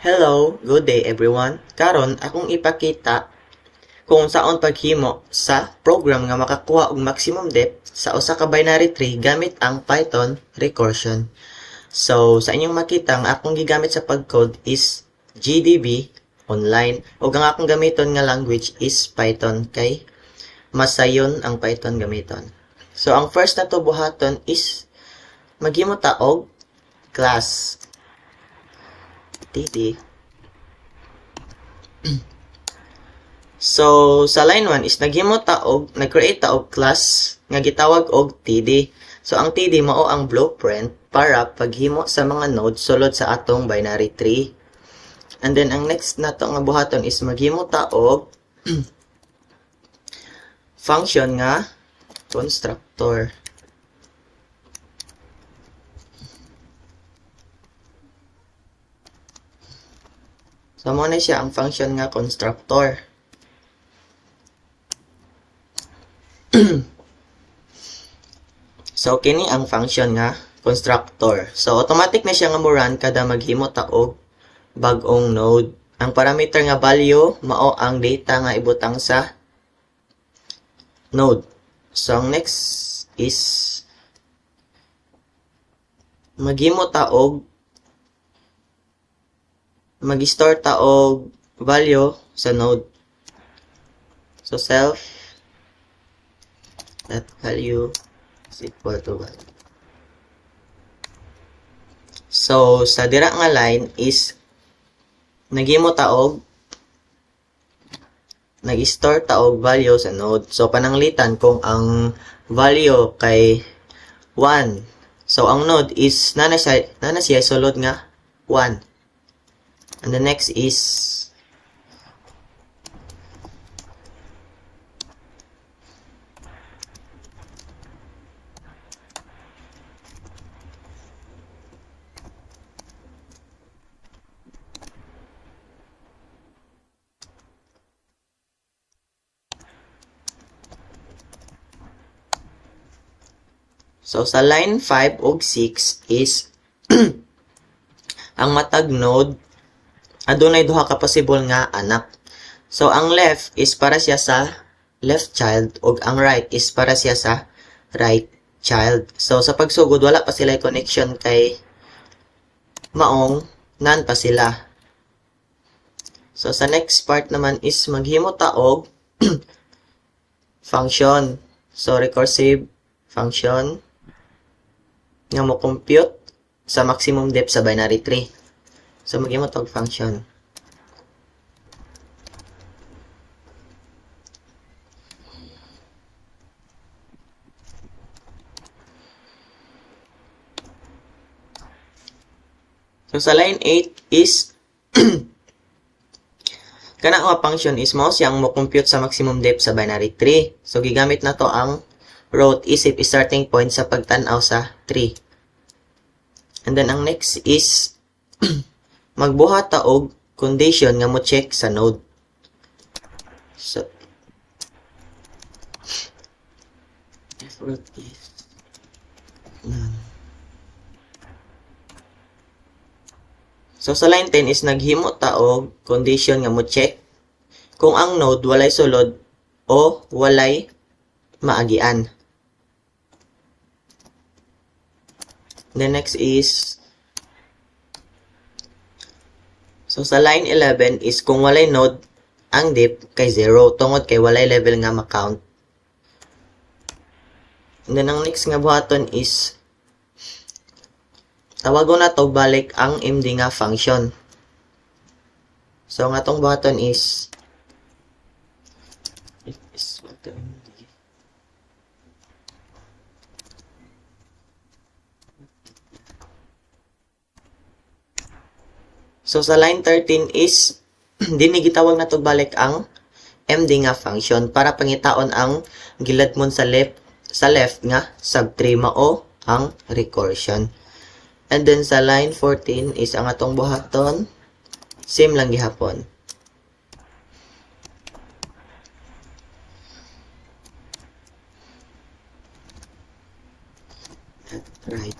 Hello, good day everyone. Karon akong ipakita kung saon paghimo sa program nga makakuha og maximum depth sa usa ka binary tree gamit ang Python recursion. So, sa inyong makita ang akong gigamit sa pagcode is GDB online ug ang akong gamiton nga language is Python kay masayon ang Python gamiton. So, ang first na to buhaton is maghimo ta og class TD. So, sa line 1 is naghimo ta og nag-create ta og class nga gitawag og TD. So, ang TD mao ang blueprint para paghimo sa mga node sulod sa atong binary tree. And then, ang next na to nga buhaton is maghimo ta og function nga constructor. So, mo na siya ang function nga constructor. So, kini ang function nga constructor. So, automatic na siya nga mo-run kada maghimo ta og bag-ong node. Ang parameter nga value mao ang data nga ibutang sa node. So, ang next is maghimo ta og mag-store ta og value sa node. So, self that value is equal to 1. So, sa dira nga line is naghimo ta og nag-store ta og value sa node. So, pananglitan kung ang value kay 1. So, ang node is nana siya sulod nga 1. And the next is so sa line 5 ug 6 is ang matag node adunay duha ka possible nga anak. So ang left is para siya sa left child ug ang right is para siya sa right child. So sa pagsugod wala pa sila connection kay maong nan pa sila. So sa next part naman is maghimo ta og function. So recursive function nga mo compute sa maximum depth sa binary tree. So maghimo ta og function. So sa line 8 is kana nga function is mao siyang mo compute sa maximum depth sa binary tree. So gigamit na to ang root isip starting point sa pagtan-aw sa tree. And then ang next is magbuhat ta og condition nga mo check sa node. So So sa line 10 is naghimo ta og condition nga mo check kung ang node walay sulod o walay maagian. The next is so sa line 11 is kung walay node ang depth kay 0 tungod kay walay level nga ma-count. And then ang next nga buhaton is tawagon na to balik ang MD nga function. So, ang atong button is so, sa line 13 is dini gitawag na to balik ang MD nga function para pangitaon ang giladmon sa left nga subtree mao ang recursion. And then sa line 14 is ang atong buhaton same lang gihapon. Right.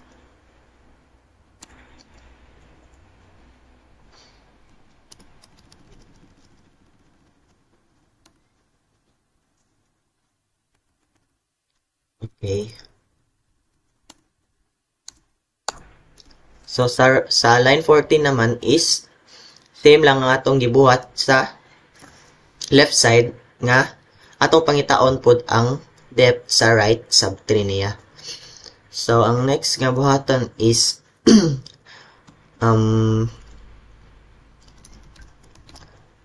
Okay. So, sa line 14 naman is same lang ang atong gibuhat sa left side nga atong pangitaon pod ang depth sa right subtree niya. So, ang next nga buhaton is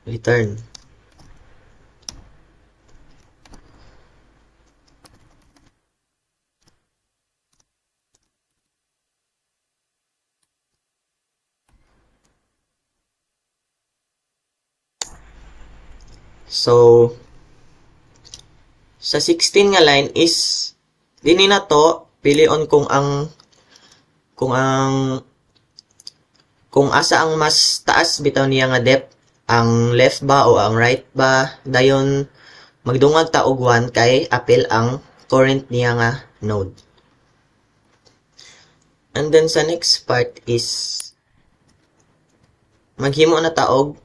return. So, sa 16 nga line is dini na to pilion kung asa ang mas taas bitaw niya nga depth, ang left ba o ang right ba, dayon magdungag ta og 1 kay apil ang current niya nga node. And then sa next part is maghimo na ta og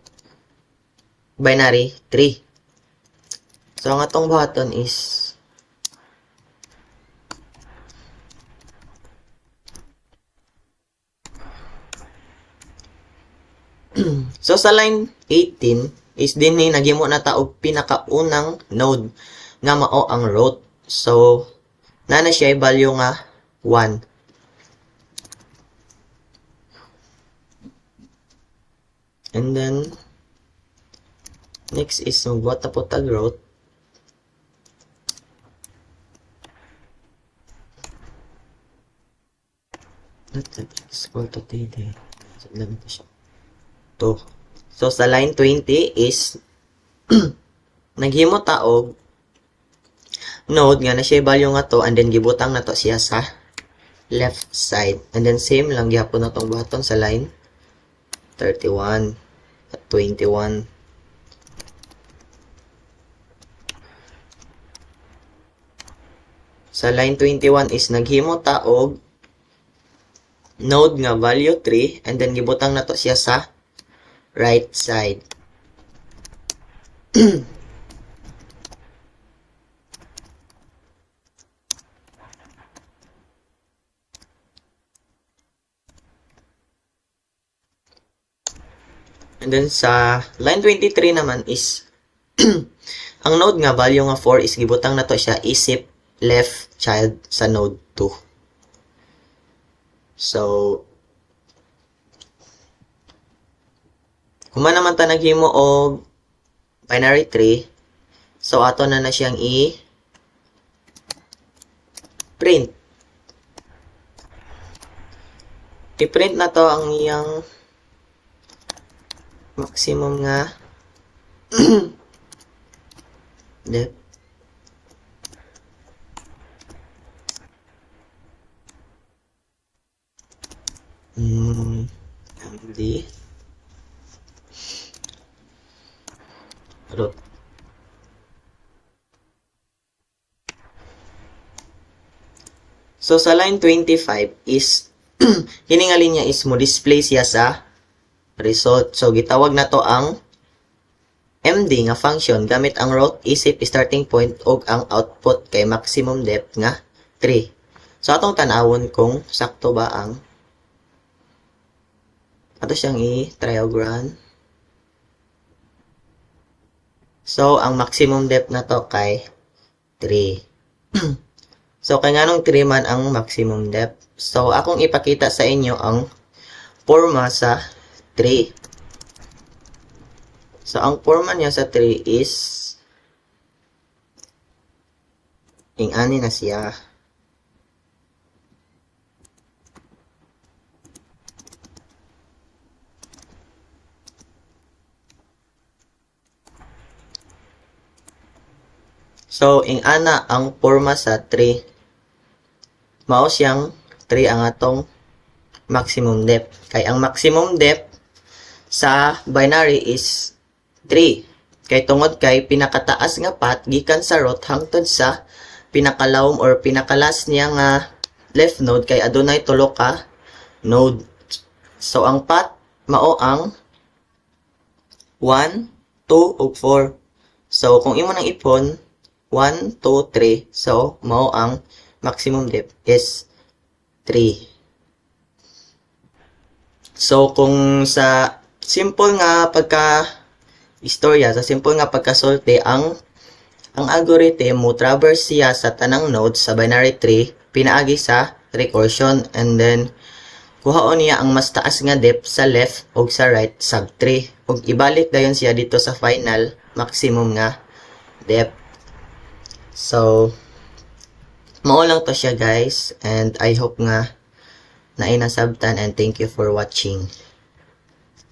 binary tree. So ang atong buhaton is so sa line 18 is dinhi naghimo na ta og pinakaunang node nga mao ang root. So na siya value nga 1. And then next is magbuhat na po tag root. Let's equal to TD. So sa line 20 is naghimo ta og node nga na siya value nga to, and then gibutang na to siya sa left side. And then same lang gihapon na tong buhaton sa line 31 at 21. Sa line 21 is naghimo ta og node nga value 3, and then gibutang na to siya sa right side. And then sa line 23 naman is ang node nga value nga 4 is gibutang na to siya isip left child sa node 2. So kung naman ta naghimo og binary tree, so ato na siyang i-print. I-print na to ang iyang maximum nga depth. MD root. So sa line 25 is hiningalin niya is mo display siya sa result. So gitawag na to ang MD nga function gamit ang root isip starting point og ang output kay maximum depth nga 3. So atong tanawon kung sakto ba ang ato siyang i-triogram. So ang maximum depth na to kay 3. So kay nganong 3 man ang maximum depth. So akong ipakita sa inyo ang forma sa 3. So ang forma niya sa 3 is ing-ani na siya. So ing-ana ang forma sa 3. Mao siyang 3 ang atong maximum depth. Kay ang maximum depth sa binary is 3. Kay tungod kay pinakataas nga path gikan sa root hangtod sa pinakalawom or pinakalas niya nga left node kay adunay tulo ka node. So ang path mao ang 1, 2 ug 4. So kung imo nang ipon 1, 2, 3, so mao ang maximum depth is 3. So, kung sa simple nga istorya, sa simple nga pagkasulti, ang algorithm mo traverse siya sa tanang nodes sa binary tree, pinaagi sa recursion, and then kuhaon niya ang mas taas nga depth sa left o sa right sub tree. Ug ibalik dayon siya dito sa final maximum nga depth. So, mao lang to siya guys, and I hope nga na inasabtan, and thank you for watching.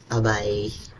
Bye-bye.